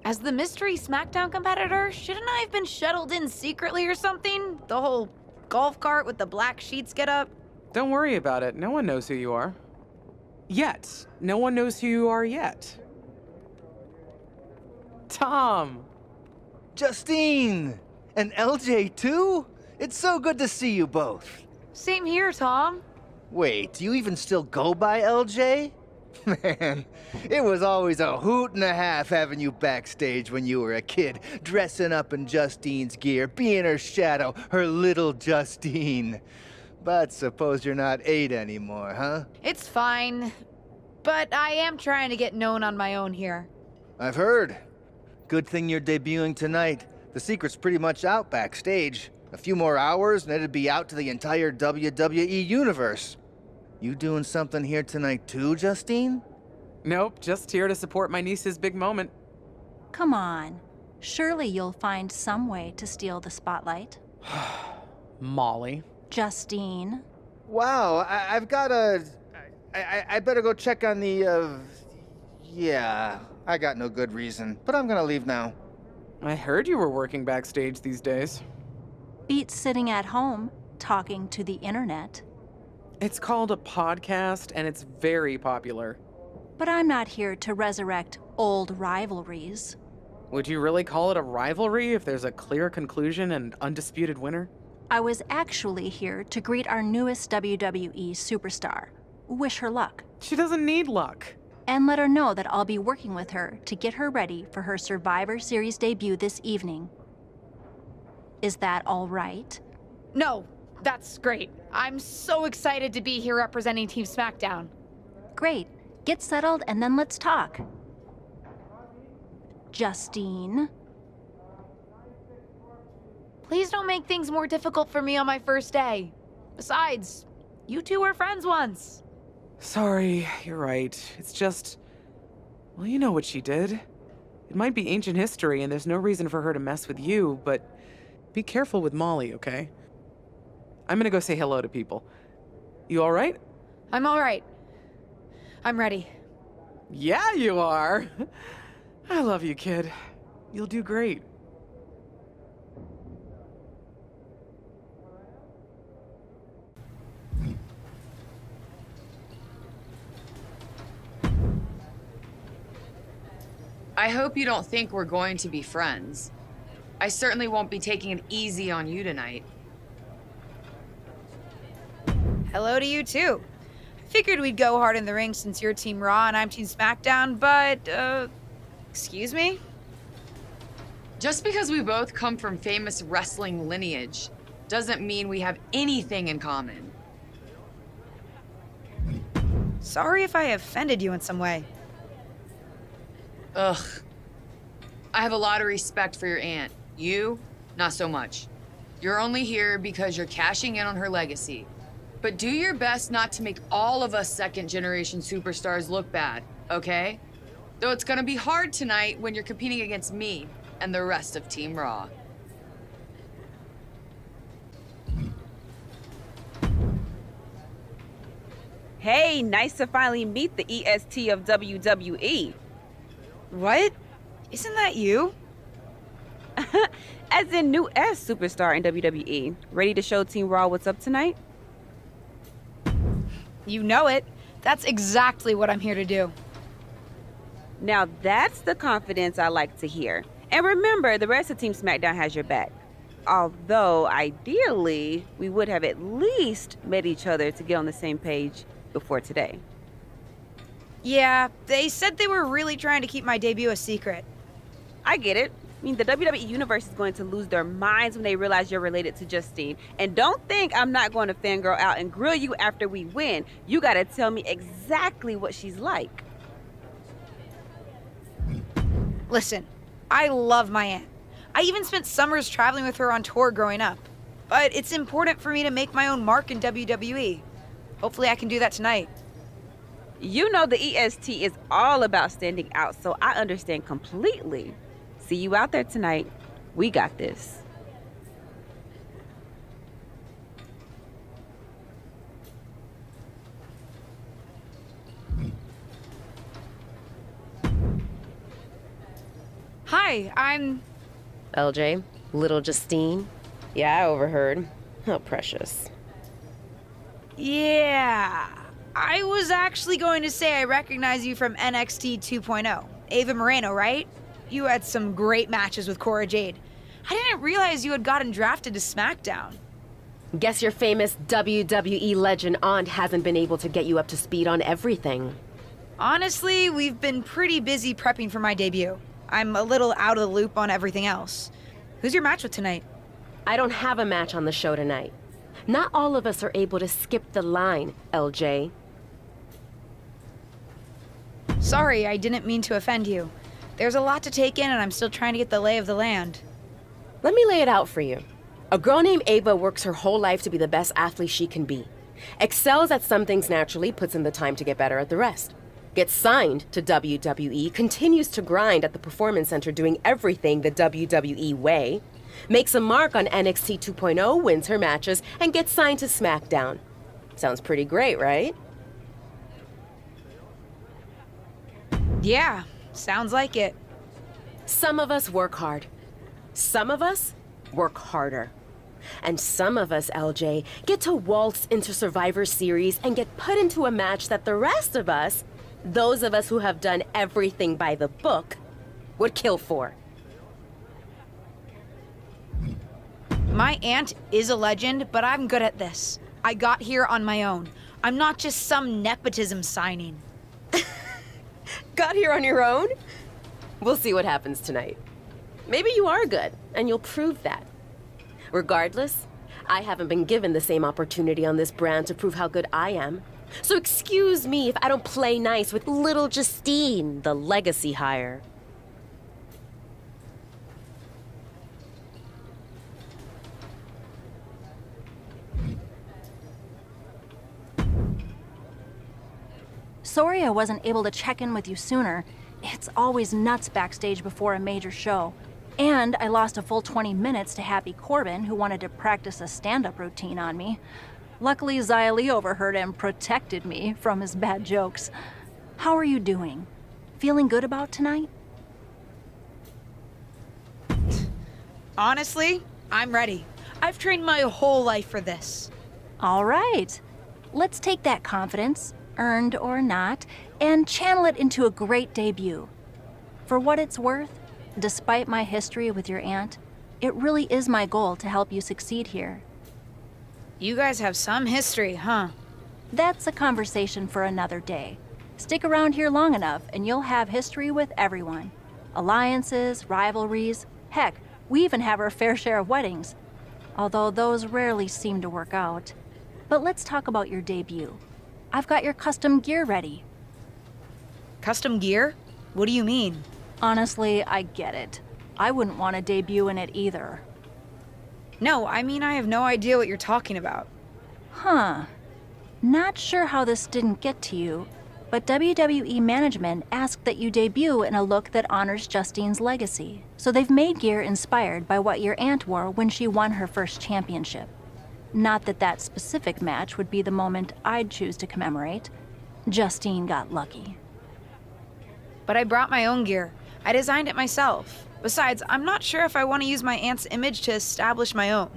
As the mystery SmackDown competitor, shouldn't I have been shuttled in secretly or something? The whole golf cart with the black sheets get up? Don't worry about it. No one knows who you are. Yet. No one knows who you are yet. Tom! Justine! And LJ too? It's so good to see you both. Same here, Tom. Wait, do you even still go by LJ? Man, it was always a hoot and a half having you backstage when you were a kid, dressing up in Justine's gear, being her shadow, her little Justine. But suppose you're not 8 anymore, huh? It's fine. But I am trying to get known on my own here. I've heard. Good thing you're debuting tonight. The secret's pretty much out backstage. A few more hours and it'd be out to the entire WWE universe. You doing something here tonight too, Justine? Nope, just here to support my niece's big moment. Come on. Surely you'll find some way to steal the spotlight. Molly. Justine. Wow, I've got a... I better go check on the, Yeah, I got no good reason, but I'm gonna leave now. I heard you were working backstage these days. Beats sitting at home, talking to the internet. It's called a podcast, and it's very popular. But I'm not here to resurrect old rivalries. Would you really call it a rivalry if there's a clear conclusion and undisputed winner? I was actually here to greet our newest WWE superstar. Wish her luck. She doesn't need luck. And let her know that I'll be working with her to get her ready for her Survivor Series debut this evening. Is that all right? No, that's great. I'm so excited to be here representing Team SmackDown. Great. Get settled and then let's talk. Justine. Please don't make things more difficult for me on my first day. Besides, you two were friends once. Sorry, you're right. It's just... Well, you know what she did. It might be ancient history and there's no reason for her to mess with you, but be careful with Molly, okay? I'm gonna go say hello to people. You alright? I'm alright. I'm ready. Yeah, you are! I love you, kid. You'll do great. I hope you don't think we're going to be friends. I certainly won't be taking it easy on you tonight. Hello to you too. I figured we'd go hard in the ring since you're Team Raw and I'm Team SmackDown, but, excuse me? Just because we both come from famous wrestling lineage doesn't mean we have anything in common. Sorry if I offended you in some way. Ugh. I have a lot of respect for your aunt. You, not so much. You're only here because you're cashing in on her legacy. But do your best not to make all of us second-generation superstars look bad, okay? Though it's gonna be hard tonight when you're competing against me and the rest of Team Raw. Hey, nice to finally meet the EST of WWE. What? Isn't that you? As in new S superstar in WWE. Ready to show Team Raw what's up tonight? You know it. That's exactly what I'm here to do. Now that's the confidence I like to hear. And remember, the rest of Team SmackDown has your back. Although, ideally, we would have at least met each other to get on the same page before today. Yeah, they said they were really trying to keep my debut a secret. I get it. I mean, the WWE Universe is going to lose their minds when they realize you're related to Justine. And don't think I'm not going to fangirl out and grill you after we win. You gotta tell me exactly what she's like. Listen, I love my aunt. I even spent summers traveling with her on tour growing up. But it's important for me to make my own mark in WWE. Hopefully I can do that tonight. You know the EST is all about standing out, so I understand completely. See you out there tonight. We got this. Hi, I'm... LJ, little Justine. Yeah, I overheard. How precious. Yeah. I was actually going to say I recognize you from NXT 2.0. Ava Moreno, right? You had some great matches with Cora Jade. I didn't realize you had gotten drafted to SmackDown. Guess your famous WWE legend aunt hasn't been able to get you up to speed on everything. Honestly, we've been pretty busy prepping for my debut. I'm a little out of the loop on everything else. Who's your match with tonight? I don't have a match on the show tonight. Not all of us are able to skip the line, LJ. Sorry, I didn't mean to offend you. There's a lot to take in and I'm still trying to get the lay of the land. Let me lay it out for you. A girl named Ava works her whole life to be the best athlete she can be. Excels at some things naturally, puts in the time to get better at the rest. Gets signed to WWE, continues to grind at the Performance Center doing everything the WWE way. Makes a mark on NXT 2.0, wins her matches, and gets signed to SmackDown. Sounds pretty great, right? Yeah, sounds like it. Some of us work hard. Some of us work harder. And some of us, LJ, get to waltz into Survivor Series and get put into a match that the rest of us, those of us who have done everything by the book, would kill for. My aunt is a legend, but I'm good at this. I got here on my own. I'm not just some nepotism signing. Got here on your own? We'll see what happens tonight. Maybe you are good, and you'll prove that. Regardless, I haven't been given the same opportunity on this brand to prove how good I am. So excuse me if I don't play nice with little Justine, the legacy hire. Sorry I wasn't able to check in with you sooner. It's always nuts backstage before a major show. And I lost a full 20 minutes to Happy Corbin, who wanted to practice a stand-up routine on me. Luckily, Xia Li overheard and protected me from his bad jokes. How are you doing? Feeling good about tonight? Honestly, I'm ready. I've trained my whole life for this. All right. Let's take that confidence, earned or not, and channel it into a great debut. For what it's worth, despite my history with your aunt, it really is my goal to help you succeed here. You guys have some history, huh? That's a conversation for another day. Stick around here long enough and you'll have history with everyone. Alliances, rivalries, heck, we even have our fair share of weddings. Although those rarely seem to work out. But let's talk about your debut. I've got your custom gear ready. Custom gear? What do you mean? Honestly, I get it. I wouldn't want to debut in it either. No, I mean I have no idea what you're talking about. Huh. Not sure how this didn't get to you, but WWE management asked that you debut in a look that honors Justine's legacy. So they've made gear inspired by what your aunt wore when she won her first championship. Not that that specific match would be the moment I'd choose to commemorate. Justine got lucky. But I brought my own gear. I designed it myself. Besides, I'm not sure if I want to use my aunt's image to establish my own.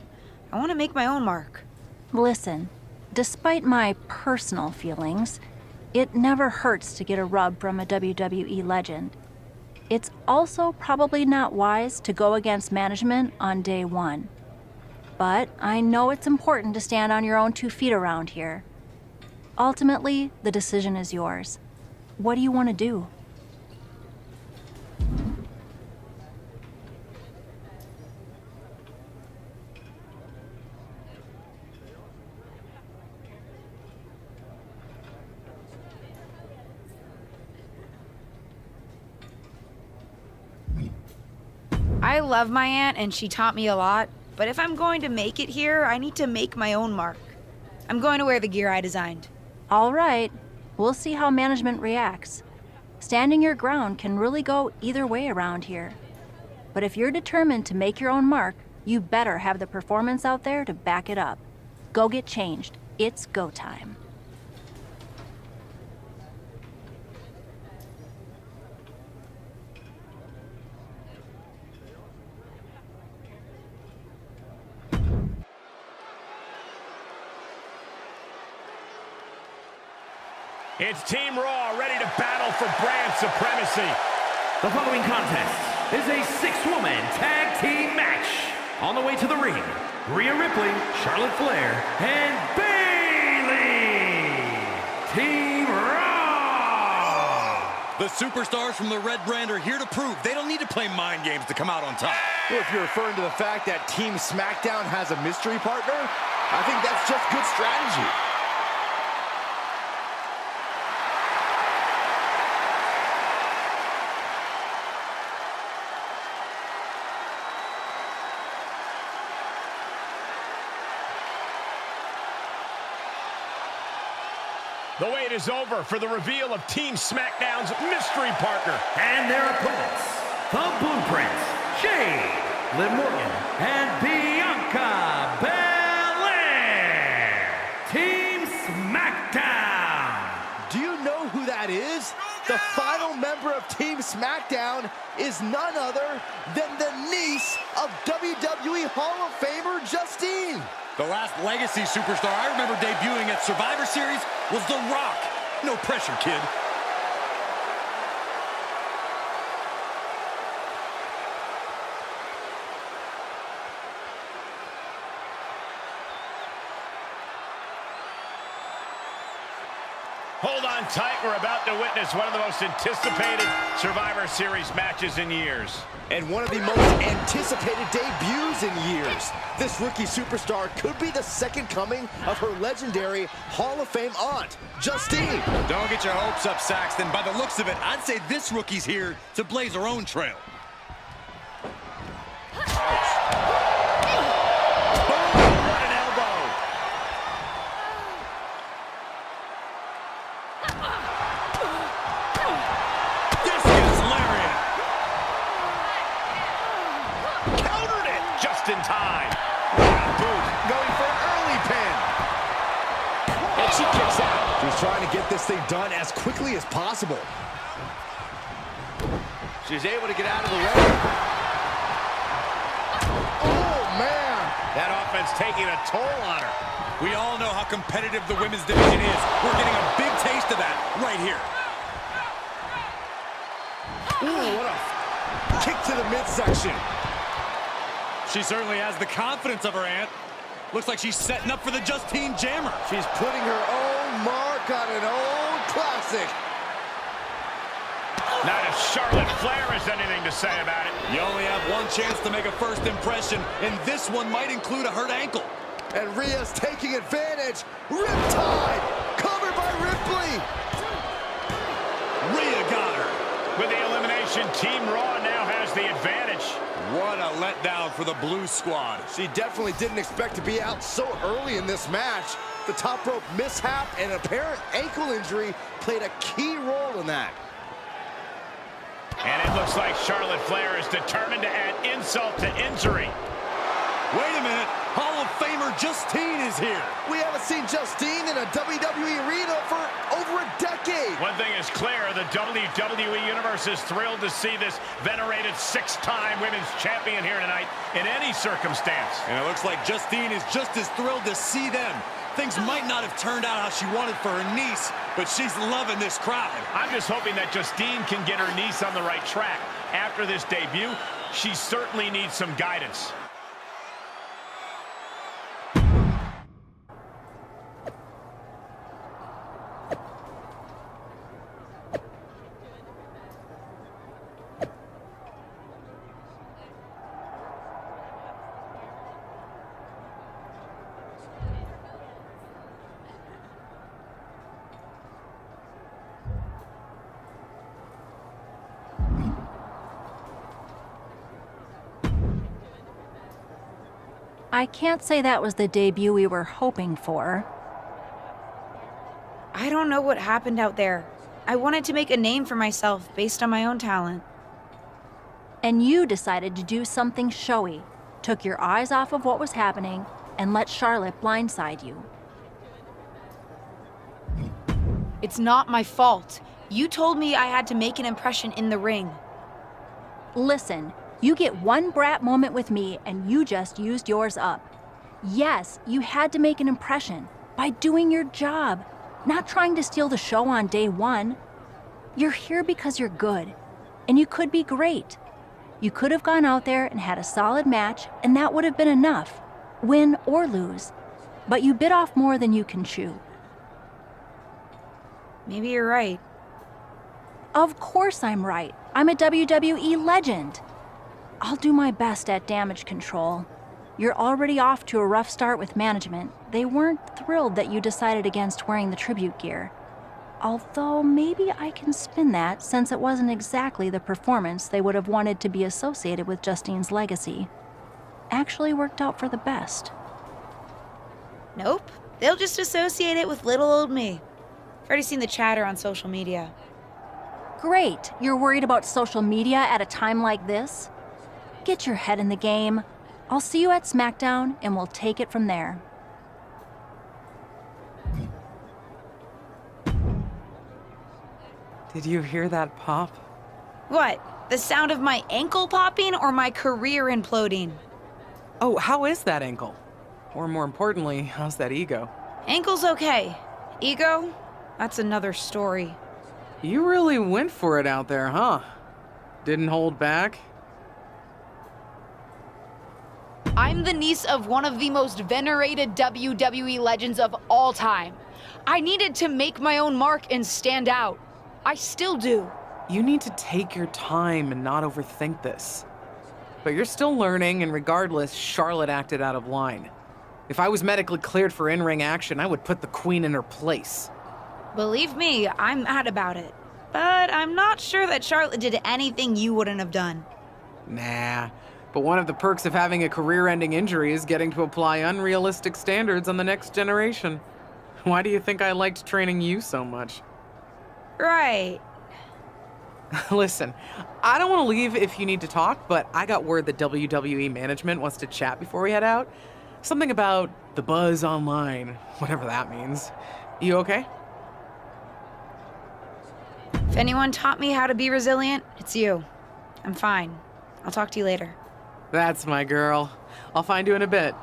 I want to make my own mark. Listen, despite my personal feelings, it never hurts to get a rub from a WWE legend. It's also probably not wise to go against management on day one. But I know it's important to stand on your own 2 feet around here. Ultimately, the decision is yours. What do you want to do? I love my aunt and she taught me a lot, but if I'm going to make it here, I need to make my own mark. I'm going to wear the gear I designed. All right, we'll see how management reacts. Standing your ground can really go either way around here. But if you're determined to make your own mark, you better have the performance out there to back it up. Go get changed. It's go time. It's Team Raw ready to battle for brand supremacy. The following contest is a six-woman tag team match. On the way to the ring, Rhea Ripley, Charlotte Flair, and Bayley. Team Raw. The superstars from the Red Brand are here to prove they don't need to play mind games to come out on top. Well, if you're referring to the fact that Team SmackDown has a mystery partner, I think that's just good strategy. The wait is over for the reveal of Team SmackDown's mystery partner. And their opponents, the Blueprints, Jade, Liv Morgan, and Bianca Belair. Team SmackDown. Do you know who that is? The final member of Team SmackDown is none other than the niece of WWE Hall of Famer Justine. The last Legacy superstar I remember debuting at Survivor Series was The Rock. No pressure, kid. Hold on tight. We're about to witness one of the most anticipated Survivor Series matches in years. And one of the most anticipated debuts in years. This rookie superstar could be the second coming of her legendary Hall of Fame aunt, Justine. Don't get your hopes up, Saxton. By the looks of it, I'd say this rookie's here to blaze her own trail. In time. Boot going for an early pin. And she kicks out. She's trying to get this thing done as quickly as possible. She's able to get out of the way. Oh, man. That offense taking a toll on her. We all know how competitive the women's division is. We're getting a big taste of that right here. Ooh, what a kick to the midsection. She certainly has the confidence of her aunt. Looks like she's setting up for the Justine Jammer. She's putting her own mark on an old classic. Not if Charlotte Flair has anything to say about it. You only have one chance to make a first impression, and this one might include a hurt ankle. And Rhea's taking advantage. Riptide, covered by Ripley. Rhea got her. With the elimination, Team Raw now has the advantage. What a letdown for the Blue Squad. She definitely didn't expect to be out so early in this match. The top rope mishap and apparent ankle injury played a key role in that. And it looks like Charlotte Flair is determined to add insult to injury. Wait a minute. Hall of Famer Justine is here. We haven't seen Justine in a WWE arena for over a decade. One thing is clear, the WWE Universe is thrilled to see this venerated six-time women's champion here tonight in any circumstance. And it looks like Justine is just as thrilled to see them. Things might not have turned out how she wanted for her niece, but she's loving this crowd. I'm just hoping that Justine can get her niece on the right track. After this debut, she certainly needs some guidance. I can't say that was the debut we were hoping for. I don't know what happened out there. I wanted to make a name for myself based on my own talent. And you decided to do something showy, took your eyes off of what was happening, and let Charlotte blindside you. It's not my fault. You told me I had to make an impression in the ring. Listen, you get one brat moment with me and you just used yours up. Yes, you had to make an impression by doing your job. not trying to steal the show on day one. You're here because you're good, and you could be great. You could have gone out there and had a solid match, and that would have been enough, win or lose. But you bit off more than you can chew. Maybe you're right. Of course I'm right. I'm a WWE legend. I'll do my best at damage control. You're already off to a rough start with management. They weren't thrilled that you decided against wearing the tribute gear. Although maybe I can spin that, since it wasn't exactly the performance they would have wanted to be associated with Justine's legacy. Actually worked out for the best. Nope. They'll just associate it with little old me. I've already seen the chatter on social media. Great. You're worried about social media at a time like this? Get your head in the game. I'll see you at SmackDown, and we'll take it from there. Did you hear that pop? What? The sound of my ankle popping or my career imploding? Oh, how is that ankle? Or more importantly, how's that ego? Ankle's okay. Ego? That's another story. You really went for it out there, huh? Didn't hold back? I'm the niece of one of the most venerated WWE legends of all time. I needed to make my own mark and stand out. I still do. You need to take your time and not overthink this. But you're still learning, and regardless, Charlotte acted out of line. If I was medically cleared for in-ring action, I would put the Queen in her place. Believe me, I'm mad about it. But I'm not sure that Charlotte did anything you wouldn't have done. Nah, but one of the perks of having a career-ending injury is getting to apply unrealistic standards on the next generation. Why do you think I liked training you so much? Right. Listen, I don't want to leave if you need to talk, but I got word that WWE management wants to chat before we head out. Something about the buzz online, whatever that means. You okay? If anyone taught me how to be resilient, it's you. I'm fine. I'll talk to you later. That's my girl. I'll find you in a bit.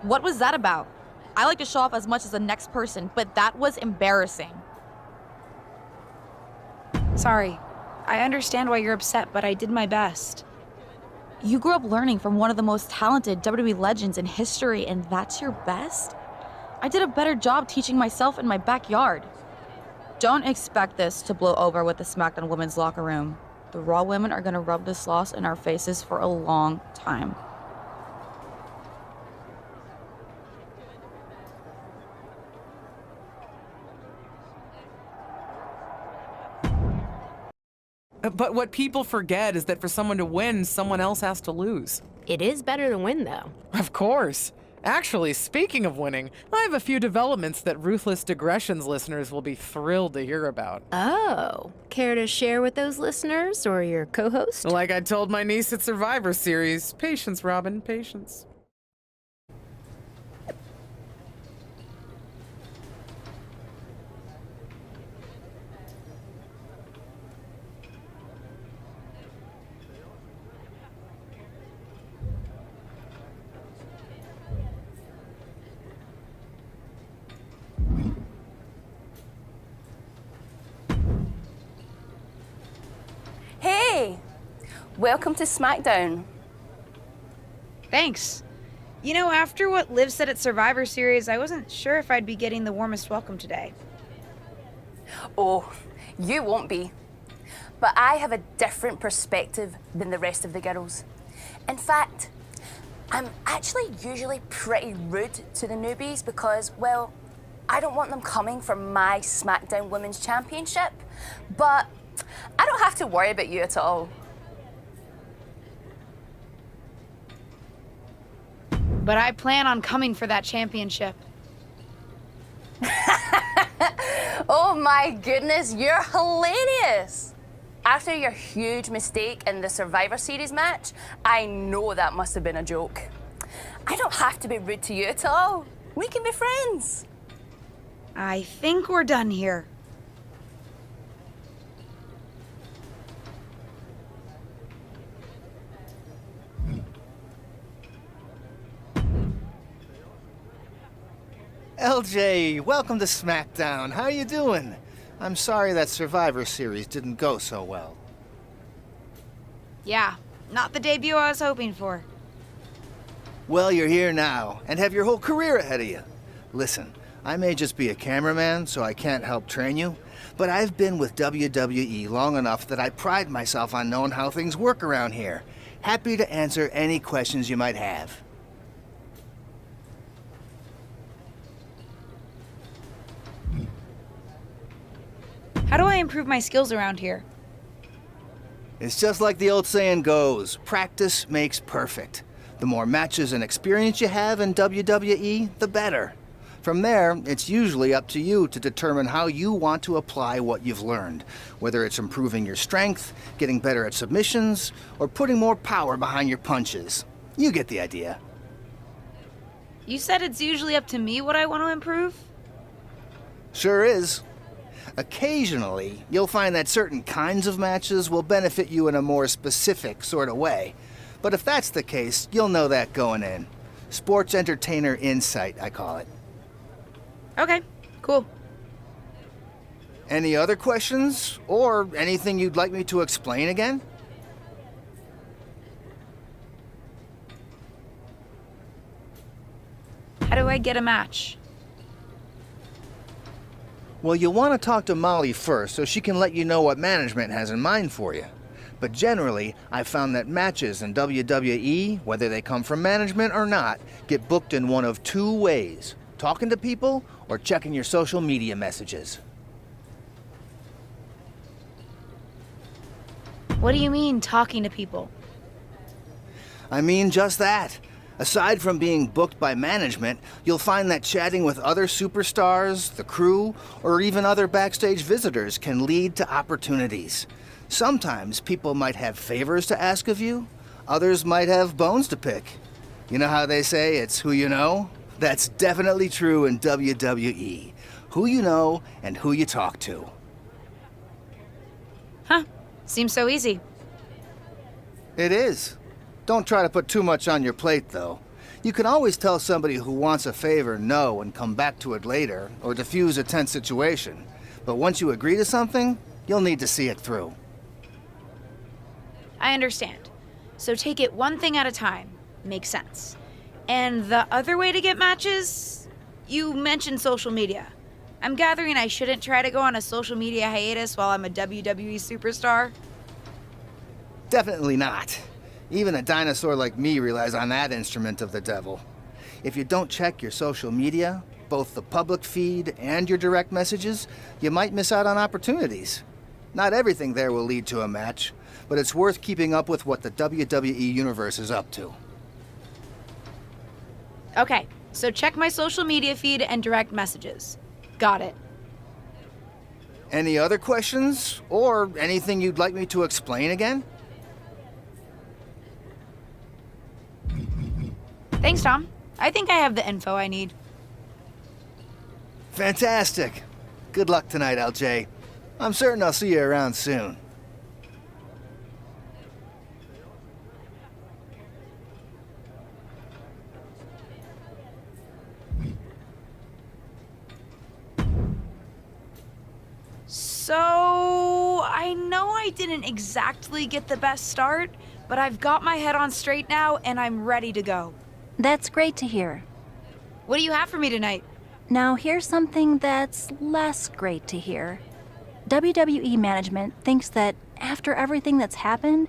What was that about? I like to show off as much as the next person, but that was embarrassing. Sorry. I understand why you're upset, but I did my best. You grew up learning from one of the most talented WWE legends in history, and that's your best? I did a better job teaching myself in my backyard. Don't expect this to blow over with the SmackDown women's locker room. The Raw women are gonna rub this loss in our faces for a long time. But what people forget is that for someone to win, someone else has to lose. It is better to win, though. Of course. Actually, speaking of winning, I have a few developments that Ruthless Digressions listeners will be thrilled to hear about. Oh, care to share with those listeners or your co-host? Like I told my niece at Survivor Series, patience, Robin, patience. Hey, welcome to SmackDown. Thanks. You know, after what Liv said at Survivor Series, I wasn't sure if I'd be getting the warmest welcome today. Oh, you won't be. But I have a different perspective than the rest of the girls. In fact, I'm actually usually pretty rude to the newbies because, well, I don't want them coming for my SmackDown Women's Championship. But I don't have to worry about you at all. But I plan on coming for that championship. Oh my goodness, you're hilarious! After your huge mistake in the Survivor Series match, I know that must have been a joke. I don't have to be rude to you at all. We can be friends. I think we're done here. LJ, welcome to SmackDown. How you doing? I'm sorry that Survivor Series didn't go so well. Yeah, not the debut I was hoping for. Well, you're here now, and have your whole career ahead of you. Listen, I may just be a cameraman, so I can't help train you, but I've been with WWE long enough that I pride myself on knowing how things work around here. Happy to answer any questions you might have. How do I improve my skills around here? It's just like the old saying goes, practice makes perfect. The more matches and experience you have in WWE, the better. From there, it's usually up to you to determine how you want to apply what you've learned, whether it's improving your strength, getting better at submissions, or putting more power behind your punches. You get the idea. You said it's usually up to me what I want to improve? Sure is. Occasionally, you'll find that certain kinds of matches will benefit you in a more specific sort of way. But if that's the case, you'll know that going in. Sports entertainer insight, I call it. Okay, cool. Any other questions? Or anything you'd like me to explain again? How do I get a match? Well, you'll want to talk to Molly first so she can let you know what management has in mind for you. But generally, I've found that matches in WWE, whether they come from management or not, get booked in one of two ways: talking to people or checking your social media messages. What do you mean, talking to people? I mean just that. Aside from being booked by management, you'll find that chatting with other superstars, the crew, or even other backstage visitors can lead to opportunities. Sometimes people might have favors to ask of you, others might have bones to pick. You know how they say it's who you know? That's definitely true in WWE. Who you know and who you talk to. Huh, seems so easy. It is. Don't try to put too much on your plate, though. You can always tell somebody who wants a favor no and come back to it later, or diffuse a tense situation. But once you agree to something, you'll need to see it through. I understand. So take it one thing at a time. Makes sense. And the other way to get matches? You mentioned social media. I'm gathering I shouldn't try to go on a social media hiatus while I'm a WWE superstar? Definitely not. Even a dinosaur like me relies on that instrument of the devil. If you don't check your social media, both the public feed and your direct messages, you might miss out on opportunities. Not everything there will lead to a match, but it's worth keeping up with what the WWE Universe is up to. Okay, so check my social media feed and direct messages. Got it. Any other questions? Or anything you'd like me to explain again? Thanks, Tom. I think I have the info I need. Fantastic. Good luck tonight, LJ. I'm certain I'll see you around soon. So, I know I didn't exactly get the best start, but I've got my head on straight now and I'm ready to go. That's great to hear. What do you have for me tonight? Now, here's something that's less great to hear. WWE management thinks that after everything that's happened,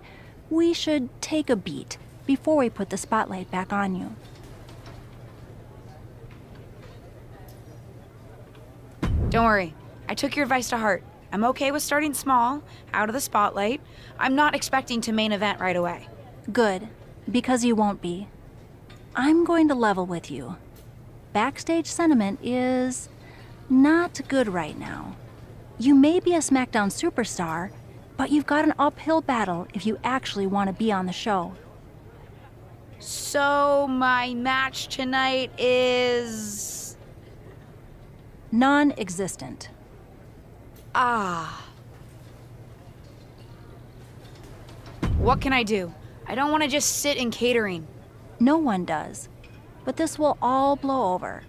we should take a beat before we put the spotlight back on you. Don't worry. I took your advice to heart. I'm okay with starting small, out of the spotlight. I'm not expecting to main event right away. Good, because you won't be. I'm going to level with you. Backstage sentiment is not good right now. You may be a SmackDown superstar, but you've got an uphill battle if you actually want to be on the show. So, my match tonight is... non-existent. Ah. What can I do? I don't want to just sit in catering. No one does. But this will all blow over.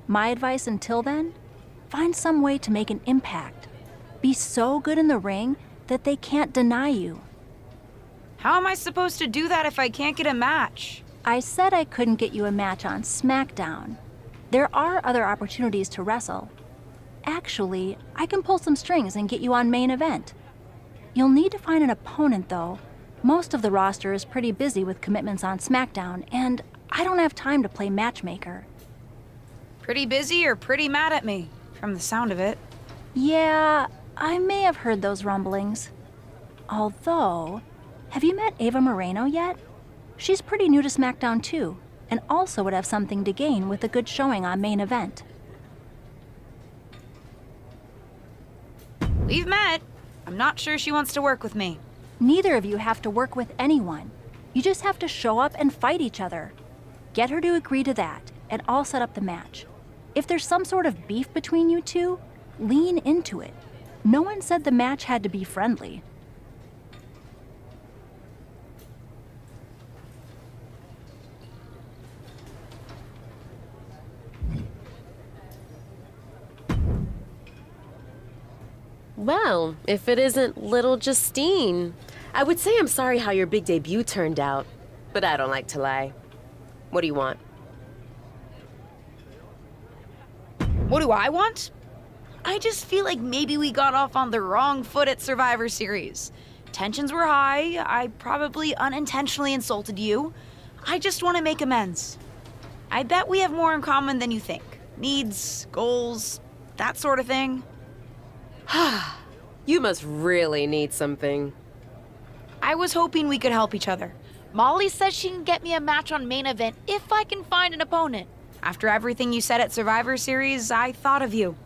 My advice until then? Find some way to make an impact. Be so good in the ring that they can't deny you. How am I supposed to do that if I can't get a match? I said I couldn't get you a match on SmackDown. There are other opportunities to wrestle. Actually, I can pull some strings and get you on main event. You'll need to find an opponent, though. Most of the roster is pretty busy with commitments on SmackDown, and I don't have time to play matchmaker. Pretty busy or pretty mad at me, from the sound of it. Yeah, I may have heard those rumblings. Although, have you met Ava Moreno yet? She's pretty new to SmackDown too, and also would have something to gain with a good showing on main event. We've met. I'm not sure she wants to work with me. Neither of you have to work with anyone. You just have to show up and fight each other. Get her to agree to that, and I'll set up the match. If there's some sort of beef between you two, lean into it. No one said the match had to be friendly. Well, if it isn't little Justine, I would say I'm sorry how your big debut turned out, but I don't like to lie. What do you want? What do I want? I just feel like maybe we got off on the wrong foot at Survivor Series. Tensions were high. I probably unintentionally insulted you. I just want to make amends. I bet we have more in common than you think. Needs, goals, that sort of thing. You must really need something. I was hoping we could help each other. Molly says she can get me a match on main event if I can find an opponent. After everything you said at Survivor Series, I thought of you.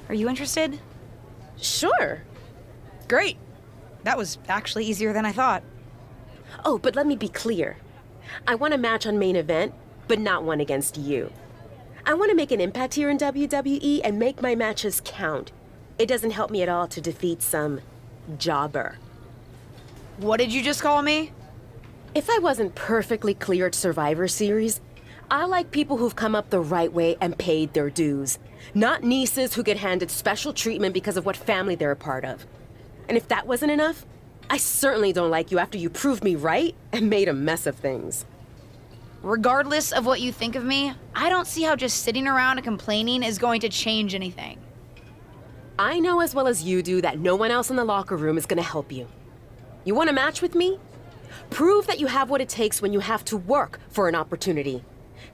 Are you interested? Sure. Great. That was actually easier than I thought. Oh, but let me be clear. I want a match on main event, but not one against you. I want to make an impact here in WWE and make my matches count. It doesn't help me at all to defeat some jobber. What did you just call me? If I wasn't perfectly clear at Survivor Series, I like people who've come up the right way and paid their dues. Not nieces who get handed special treatment because of what family they're a part of. And if that wasn't enough, I certainly don't like you after you proved me right and made a mess of things. Regardless of what you think of me, I don't see how just sitting around and complaining is going to change anything. I know as well as you do that no one else in the locker room is gonna help you. You want a match with me? Prove that you have what it takes when you have to work for an opportunity.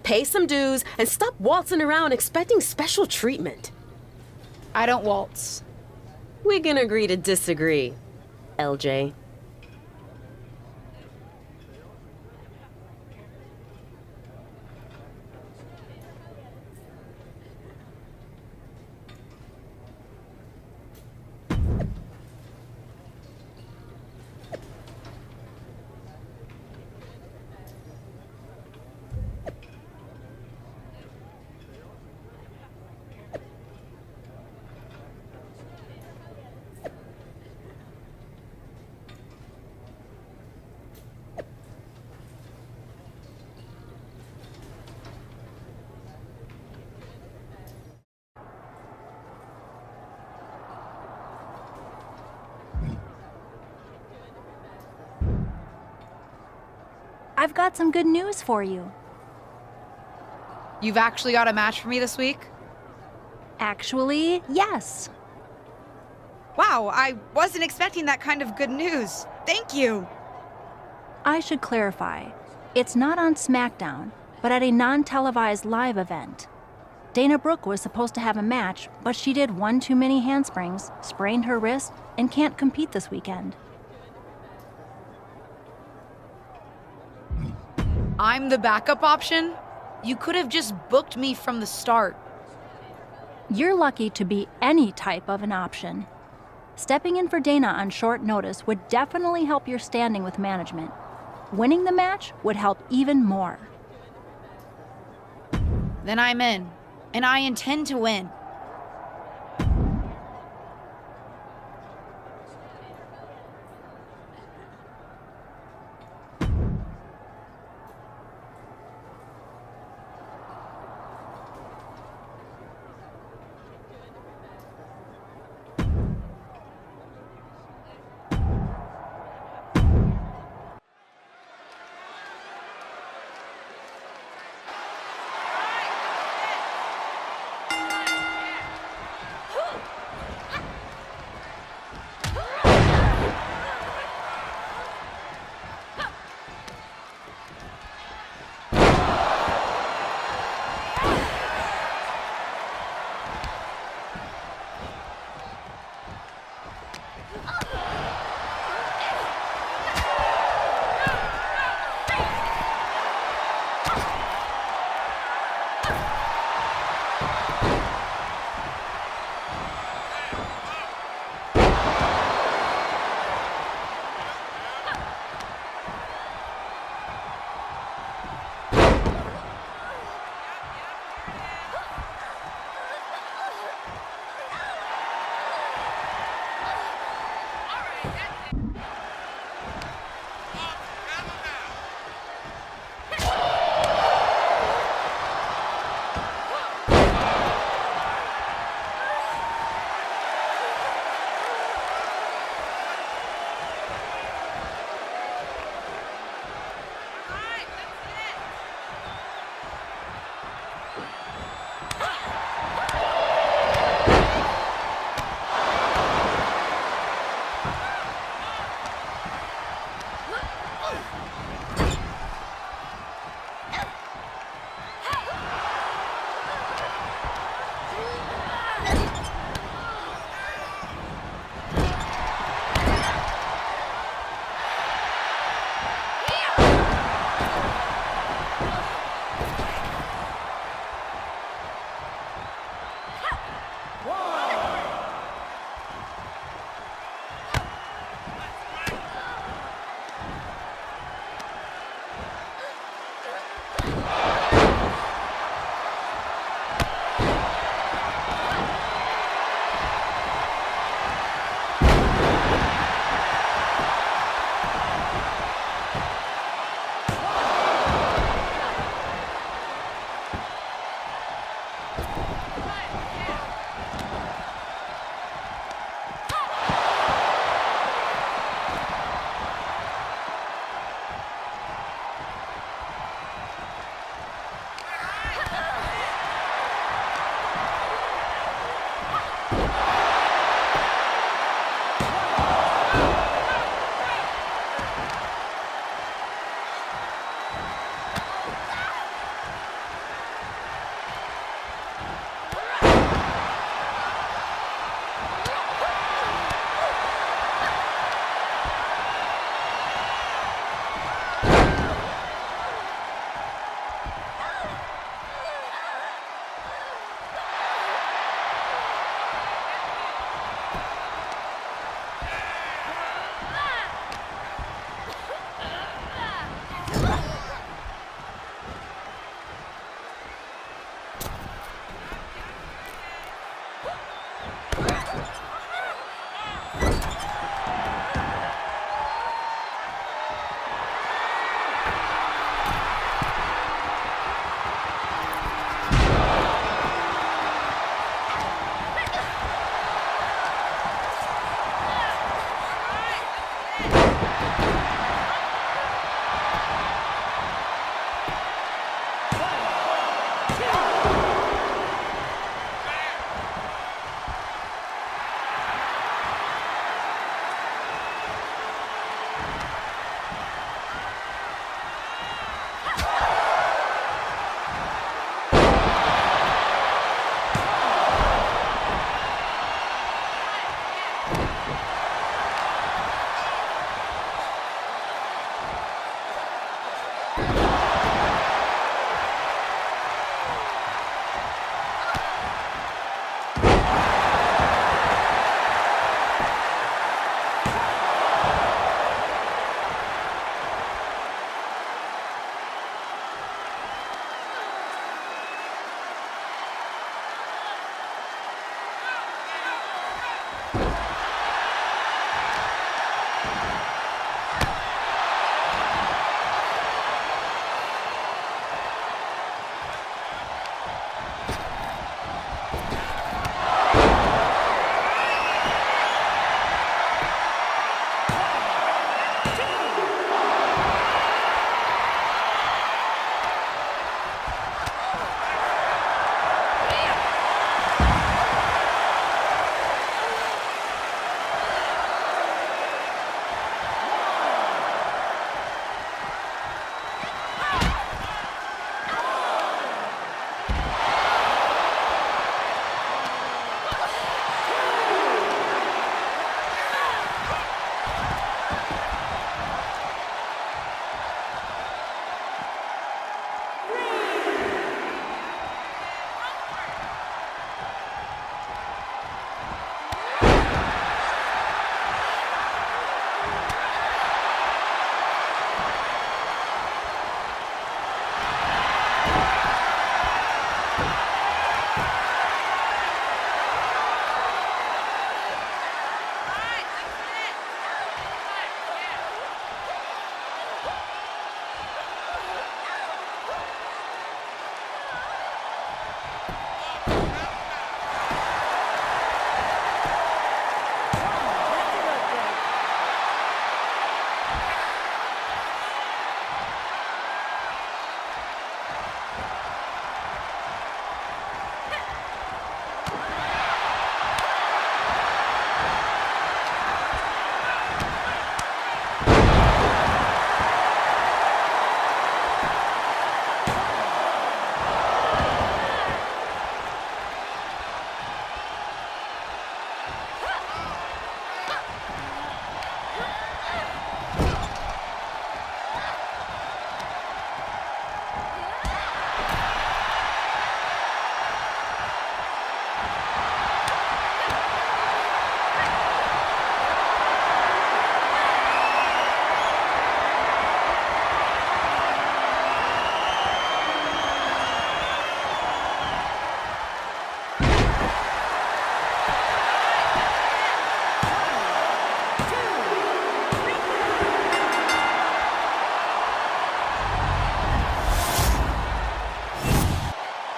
Pay some dues and stop waltzing around expecting special treatment. I don't waltz. We can agree to disagree, LJ. I've got some good news for you. You've actually got a match for me this week? Actually, yes. Wow, I wasn't expecting that kind of good news. Thank you. I should clarify. It's not on SmackDown, but at a non-televised live event. Dana Brooke was supposed to have a match, but she did one too many handsprings, sprained her wrist, and can't compete this weekend. I'm the backup option? You could have just booked me from the start. You're lucky to be any type of an option. Stepping in for Dana on short notice would definitely help your standing with management. Winning the match would help even more. Then I'm in, and I intend to win.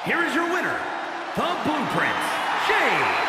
here is your winner, the Blueprint, Jade.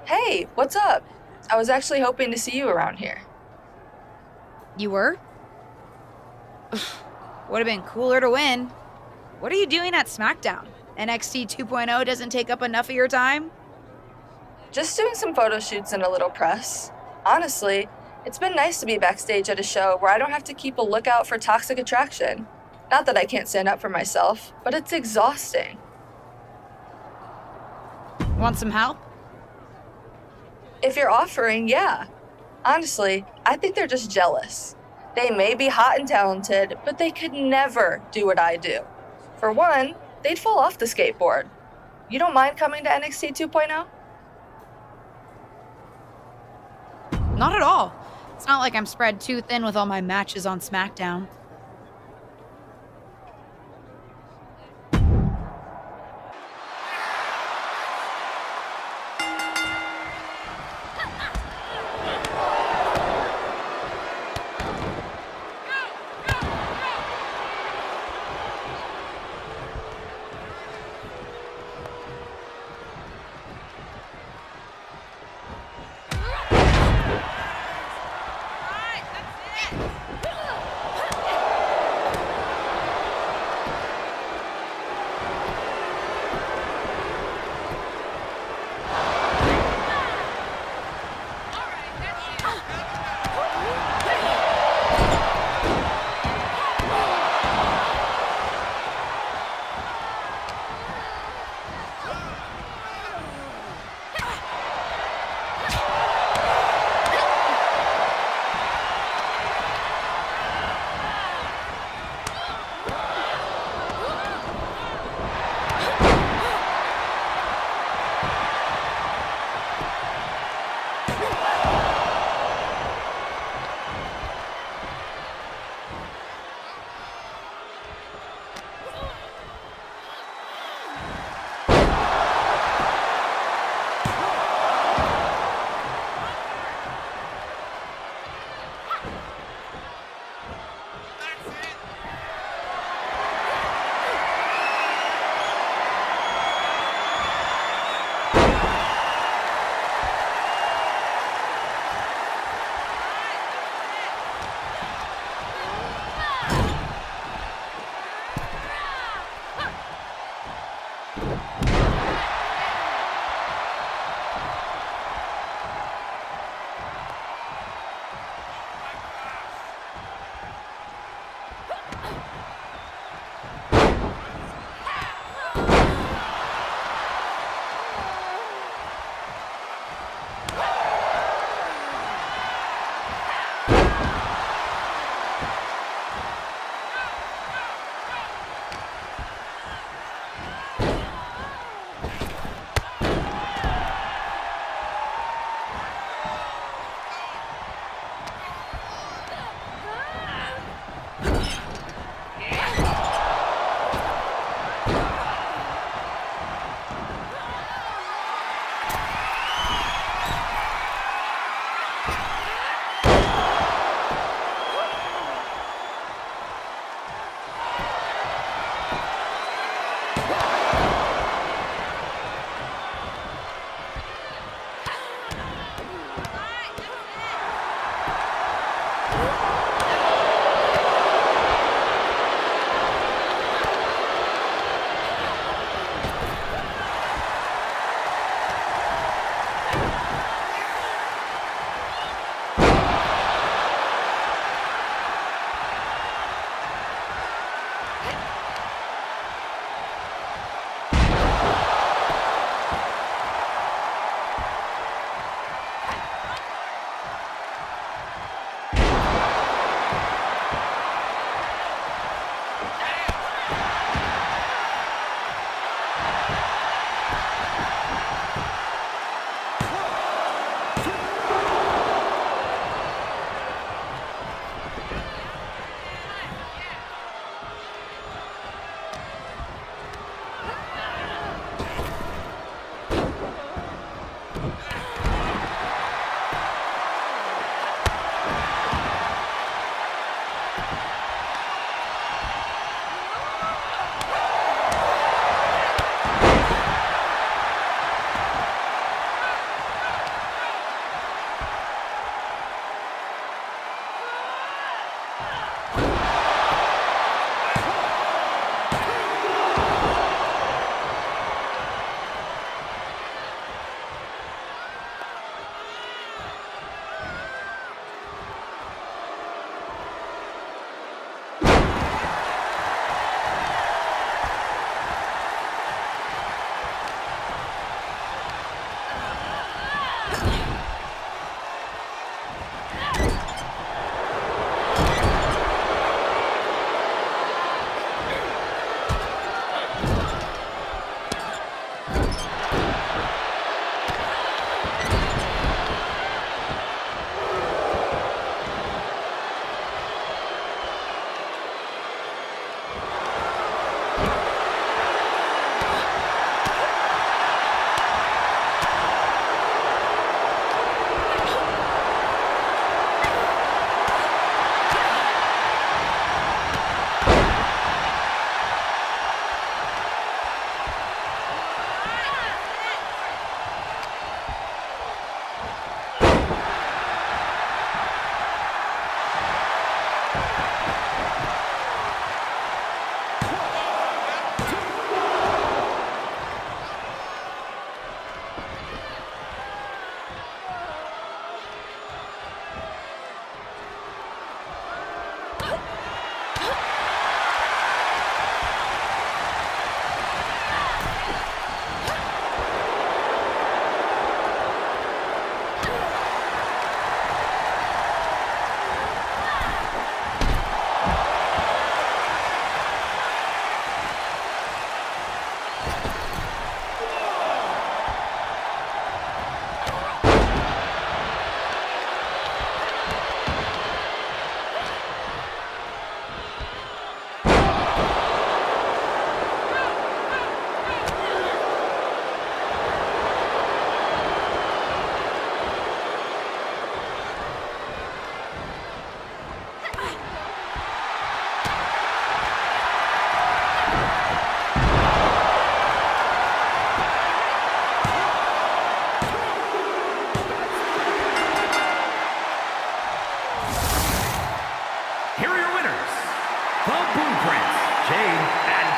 Hey, what's up? I was actually hoping to see you around here. You were? Would have been cooler to win. What are you doing at SmackDown? NXT 2.0 doesn't take up enough of your time? Just doing some photo shoots and a little press. Honestly, It's been nice to be backstage at a show where I don't have to keep a lookout for toxic attraction. Not that I can't stand up for myself, but it's exhausting. Want some help? If you're offering, yeah. Honestly, I think they're just jealous. They may be hot and talented, but they could never do what I do. For one, they'd fall off the skateboard. You don't mind coming to NXT 2.0? Not at all. It's not like I'm spread too thin with all my matches on SmackDown.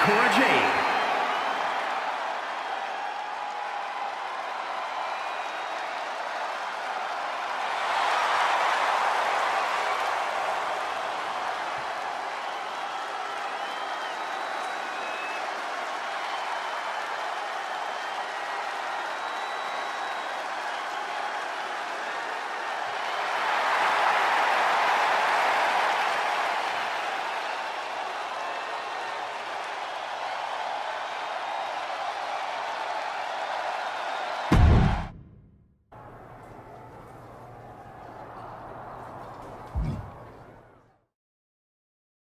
Cora Jade.